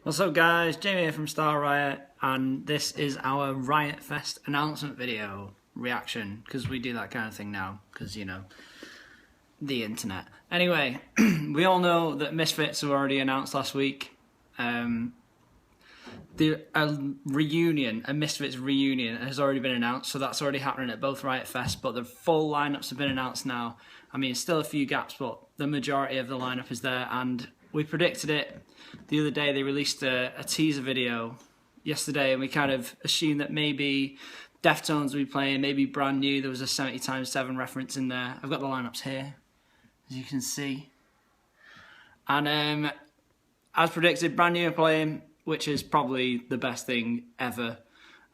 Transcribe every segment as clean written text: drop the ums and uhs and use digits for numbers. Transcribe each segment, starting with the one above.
What's up guys, Jamie here from Star Riot, and this is our Riot Fest announcement video reaction, because we do that kind of thing now, because you know, the internet. Anyway, we all know that Misfits were already announced last week. A Misfits reunion has already been announced, so that's already happening at both Riot Fest, but the full lineups have been announced now. I mean, still a few gaps, but the majority of the lineup is there, and we predicted it the other day. They released a teaser video yesterday, and we kind of assumed that maybe Deftones would be playing, maybe Brand New. There was a 70x7 reference in there. I've got the lineups here, as you can see. And as predicted, Brand New are playing, which is probably the best thing ever.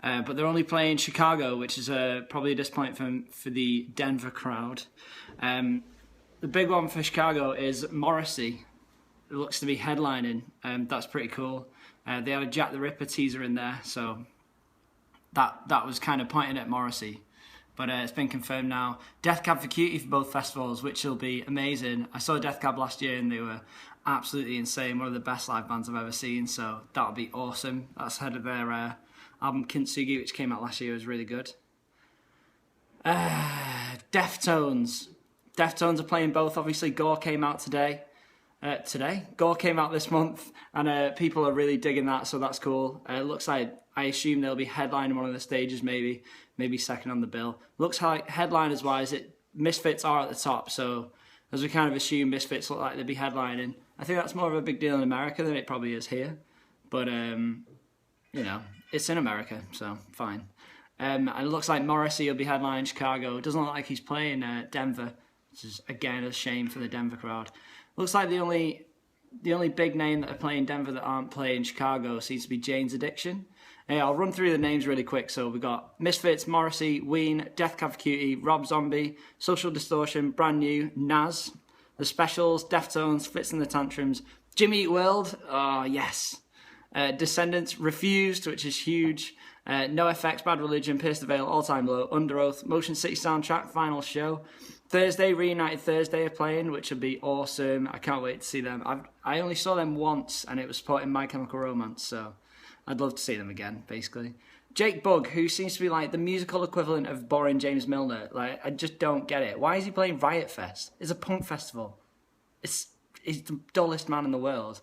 But they're only playing Chicago, which is probably a disappointment for the Denver crowd. The big one for Chicago is Morrissey. It looks to be headlining. That's pretty cool. They have a Jack the Ripper teaser in there, so that was kind of pointing at Morrissey. But it's been confirmed now. Death Cab for Cutie for both festivals, which will be amazing. I saw Death Cab last year and they were absolutely insane. One of the best live bands I've ever seen, so that'll be awesome. That's ahead of their album Kintsugi, which came out last year. It was really good. Deftones. Deftones are playing both. Obviously, Gore came out today. Gore came out this month, and people are really digging that, so that's cool. It looks like, I assume they'll be headlining one of the stages, maybe second on the bill. Looks like headliners wise, Misfits are at the top, so as we kind of assume, Misfits look like they'll be headlining. I think that's more of a big deal in America than it probably is here, but you know, it's in America, so fine. And it looks like Morrissey will be headlining Chicago. It doesn't look like he's playing Denver, which is again a shame for the Denver crowd. Looks like the only big name that are playing Denver that aren't playing Chicago seems to be Jane's Addiction. Hey, I'll run through the names really quick. So we've got Misfits, Morrissey, Ween, Death Cab for Cutie, Rob Zombie, Social Distortion, Brand New, Nas, The Specials, Deftones, Fits and the Tantrums, Jimmy Eat World, oh yes, Descendants, Refused, which is huge, NoFX, Bad Religion, Pierce the Veil, All Time Low, Under Oath, Motion City Soundtrack, Final Show. Thursday, Reunited Thursday are playing, which will be awesome. I can't wait to see them. I only saw them once, and it was supporting My Chemical Romance, so I'd love to see them again, basically. Jake Bugg, who seems to be like the musical equivalent of boring James Milner. Like, I just don't get it. Why is he playing Riot Fest? It's a punk festival. He's the dullest man in the world.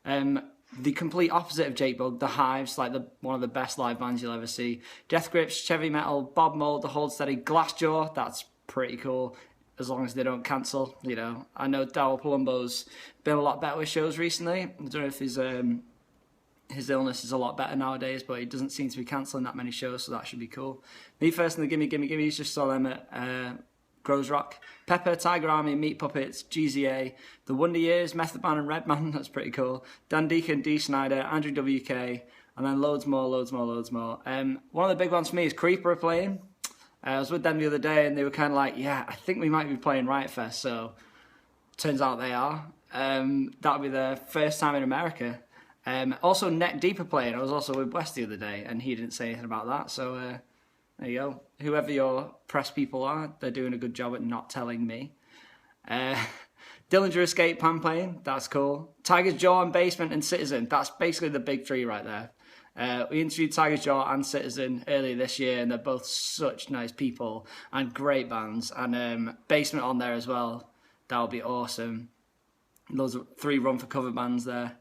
The complete opposite of Jake Bugg, The Hives, like one of the best live bands you'll ever see. Death Grips, Chevy Metal, Bob Mould, The Hold Steady, Glassjaw, that's pretty cool, as long as they don't cancel, you know. I know Darryl Palumbo's been a lot better with shows recently. I don't know if his illness is a lot better nowadays, but he doesn't seem to be cancelling that many shows, so that should be cool. Me First and the Gimme Gimme Gimmes, just saw them at Grows Rock. Pepper, Tiger Army, Meat Puppets, GZA, The Wonder Years, Method Man and Redman, that's pretty cool. Dan Deacon, D. Snyder, Andrew WK, and then loads more. One of the big ones for me is Creeper playing. I was with them the other day and they were kind of like, yeah, I think we might be playing Riot Fest, so turns out they are. That'll be their first time in America. Also, Neck Deeper playing. I was also with West the other day and he didn't say anything about that, so there you go. Whoever your press people are, they're doing a good job at not telling me. Dillinger Escape Pan playing, that's cool. Tiger's Jaw and Basement and Citizen, that's basically the big three right there. We interviewed Tiger's Jaw and Citizen earlier this year, and they're both such nice people and great bands. And Basement on there as well. That'll be awesome. Those are 3 run for cover bands there.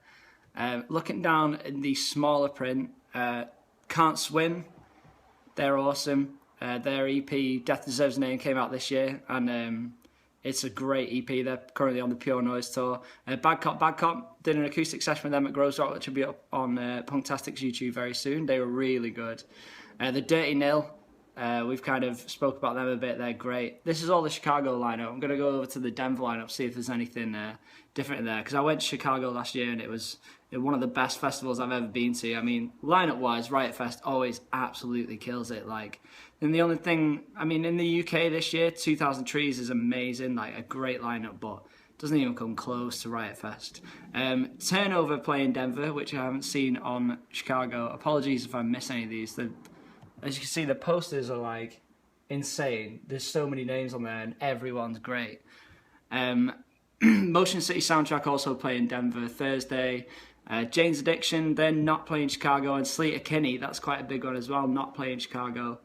Looking down in the smaller print, Can't Swim. They're awesome. Their EP, Death Deserves a Name, came out this year, and it's a great EP. They're currently on the Pure Noise tour. Bad Cop did an acoustic session with them at Grows Rock, which will be up on Punktastic's YouTube very soon. They were really good. The Dirty Nil, we've kind of spoke about them a bit. They're great. This is all the Chicago lineup. I'm going to go over to the Denver lineup, see if there's anything different in there, because I went to Chicago last year and it was one of the best festivals I've ever been to. I mean, lineup-wise, Riot Fest always absolutely kills it. Like, and the only thing, I mean, in the UK this year, 2000 Trees is amazing, like a great lineup, but doesn't even come close to Riot Fest. Turnover playing Denver, which I haven't seen on Chicago. Apologies if I miss any of these. As you can see, the posters are like insane. There's so many names on there and everyone's great. Motion City Soundtrack also playing Denver Thursday. Jane's Addiction, they're not playing Chicago, and Sleater Kinney, that's quite a big one as well, not playing Chicago.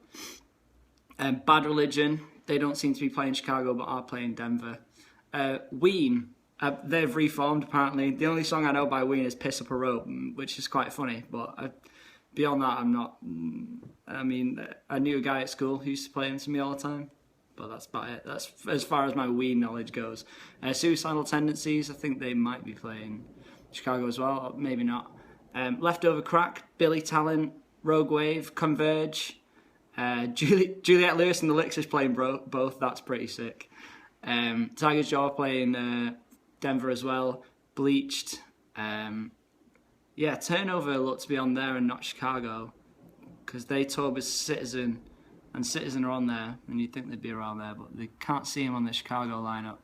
Bad Religion, they don't seem to be playing Chicago, but are playing Denver. Ween, they've reformed apparently. The only song I know by Ween is Piss Up a Rope, which is quite funny, but beyond that, I'm not. I mean, I knew a guy at school who used to play them to me all the time, but that's about it. That's as far as my Ween knowledge goes. Suicidal Tendencies, I think they might be playing Chicago as well, or maybe not. Leftover Crack, Billy Talent, Rogue Wave, Converge, Juliette Lewis and the Licks is playing both. That's pretty sick. Tiger's Jaw playing Denver as well. Bleached. Turnover look to be on there and not Chicago, because they toured with Citizen, and Citizen are on there, and you'd think they'd be around there, but they can't see him on the Chicago lineup.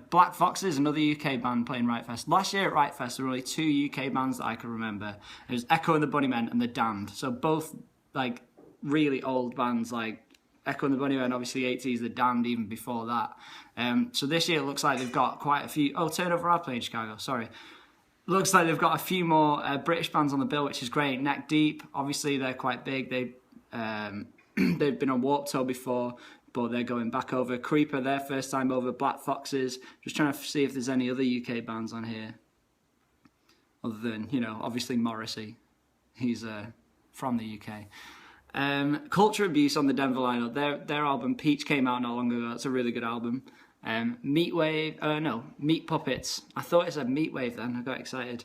Black Foxes, another UK band playing Riot Fest. Last year at Riot Fest, there were only 2 UK bands that I could remember. It was Echo and the Bunnymen and The Damned. So both like really old bands, like Echo and the Bunnymen, obviously 80s, The Damned even before that. So this year it looks like they've got quite a few. Oh, Turnover are playing Chicago, sorry. Looks like they've got a few more British bands on the bill, which is great. Neck Deep, obviously they're quite big. They've been on Warped Tour before, but they're going back over. Creeper, their first time over. Black Foxes. Just trying to see if there's any other UK bands on here. Other than, obviously Morrissey. He's from the UK. Culture Abuse on the Denver lineup. Their album Peach came out not long ago. That's a really good album. Meat Puppets. I thought it said Meat Wave then. I got excited.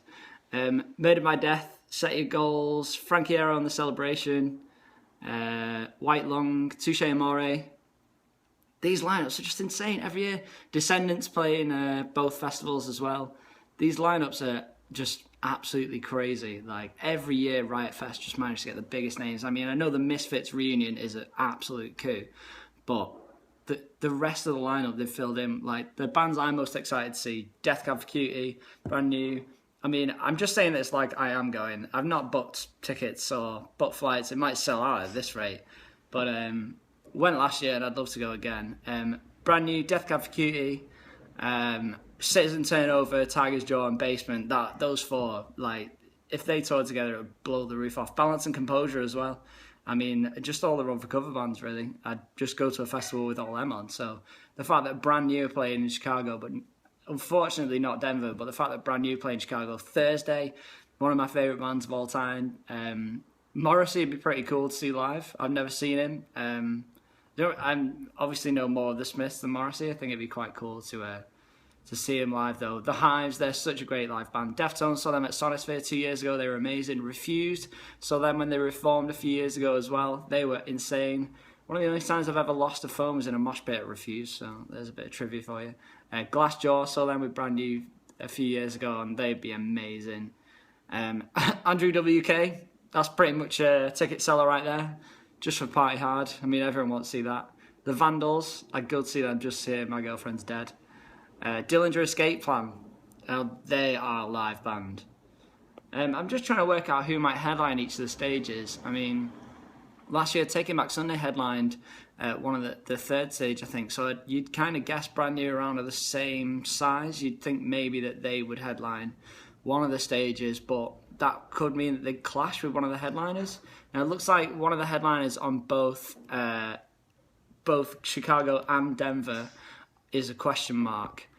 Murdered by Death. Set Your Goals. Frankie Arrow on the Celebration. White Lung. Touche Amore. These lineups are just insane every year. Descendants playing both festivals as well. These lineups are just absolutely crazy. Like every year, Riot Fest just managed to get the biggest names. I mean, I know the Misfits reunion is an absolute coup, but the rest of the lineup they've filled in, like the bands I'm most excited to see: Death Cab for Cutie, Brand New. I mean, I'm just saying this like I am going. I've not booked tickets or booked flights. It might sell out at this rate, but went last year and I'd love to go again. Brand New, Death Cab for Cutie, Citizen Turnover, Tiger's Jaw and Basement. Those 4, like, if they toured together, it would blow the roof off. Balance and Composure as well. I mean, just all the run for cover bands, really. I'd just go to a festival with all them on. So the fact that Brand New are playing in Chicago, but unfortunately not Denver, but the fact that Brand New play in Chicago Thursday, one of my favourite bands of all time. Morrissey would be pretty cool to see live. I've never seen him. I obviously know more of the Smiths than Morrissey. I think it'd be quite cool to see him live, though. The Hives, they're such a great live band. Deftones, saw them at Sonisphere 2 years ago. They were amazing. Refused, saw them when they reformed a few years ago as well. They were insane. One of the only times I've ever lost a phone was in a mosh pit at Refused, so there's a bit of trivia for you. Glassjaw, saw them with Brand New a few years ago, and they'd be amazing. Andrew WK, that's pretty much a ticket seller right there. Just for Party Hard. I mean, everyone wants to see that. The Vandals, I'd go to see them just to hear My Girlfriend's Dead. Dillinger Escape Plan, they are a live band. I'm just trying to work out who might headline each of the stages. I mean, last year Taking Back Sunday headlined one of the third stage, I think. So you'd kind of guess Brand New around are the same size. You'd think maybe that they would headline one of the stages, but that could mean that they'd clash with one of the headliners. Now it looks like one of the headliners on both Chicago and Denver is a question mark.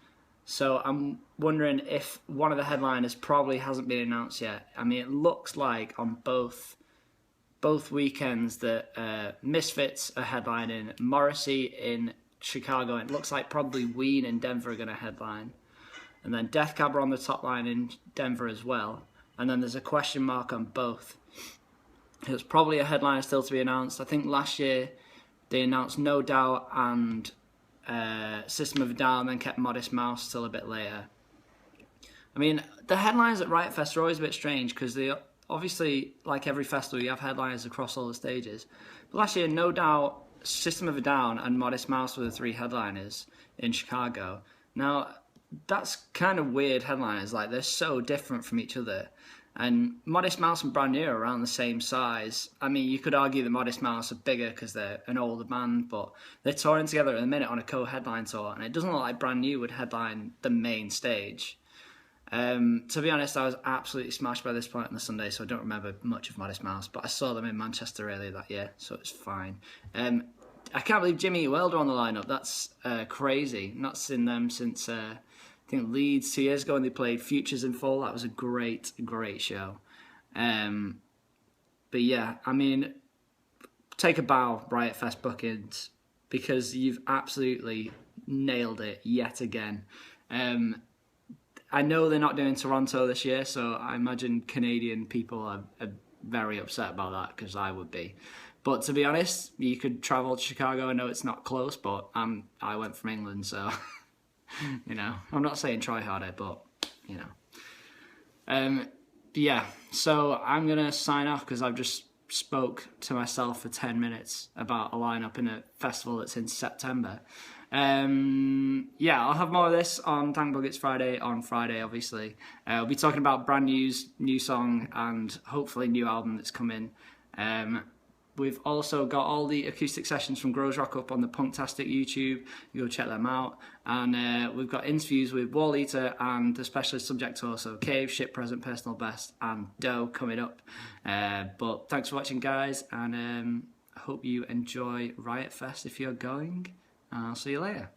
So I'm wondering if one of the headliners probably hasn't been announced yet. I mean, it looks like on both weekends that Misfits are headlining, Morrissey in Chicago, and it looks like probably Ween and Denver are going to headline. And then Death Cab are on the top line in Denver as well. And then there's a question mark on both. There's probably a headliner still to be announced. I think last year they announced No Doubt and System of a Down, and then kept Modest Mouse till a bit later. I mean, the headlines at Riot Fest are always a bit strange because they obviously, like every festival, you have headliners across all the stages. But last year, No Doubt, System of a Down, and Modest Mouse were the 3 headliners in Chicago. Now, that's kind of weird headliners. Like, they're so different from each other. And Modest Mouse and Brand New are around the same size. I mean, you could argue that Modest Mouse are bigger because they're an older band, but they're touring together at the minute on a co-headline tour, and it doesn't look like Brand New would headline the main stage. To be honest, I was absolutely smashed by this point on the Sunday, so I don't remember much of Modest Mouse, but I saw them in Manchester earlier that year, so it's fine. I can't believe Jimmy Eat World are on the lineup. That's crazy. Not seen them since I think Leeds 2 years ago when they played Futures in Full. That was a great show. But yeah, I mean, take a bow, Riot Fest bookings, because you've absolutely nailed it yet again. I know they're not doing Toronto this year, so I imagine Canadian people are very upset about that, because I would be. But to be honest, you could travel to Chicago. I know it's not close, but I went from England, so, you know, I'm not saying try harder, but, you know. Yeah, so I'm going to sign off because I've just spoke to myself for 10 minutes about a lineup in a festival that's in September. Yeah, I'll have more of this on Thank Buckets Friday on Friday, obviously. We'll be talking about brand new song and hopefully new album that's coming. We've also got all the acoustic sessions from Grows Rock up on the Punktastic YouTube. You go check them out. And we've got interviews with Wall Eater and the Specialist Subject Tour, so Cave, Ship Present, Personal Best, and Doe coming up. But thanks for watching, guys, and I hope you enjoy Riot Fest if you're going. I'll see you later.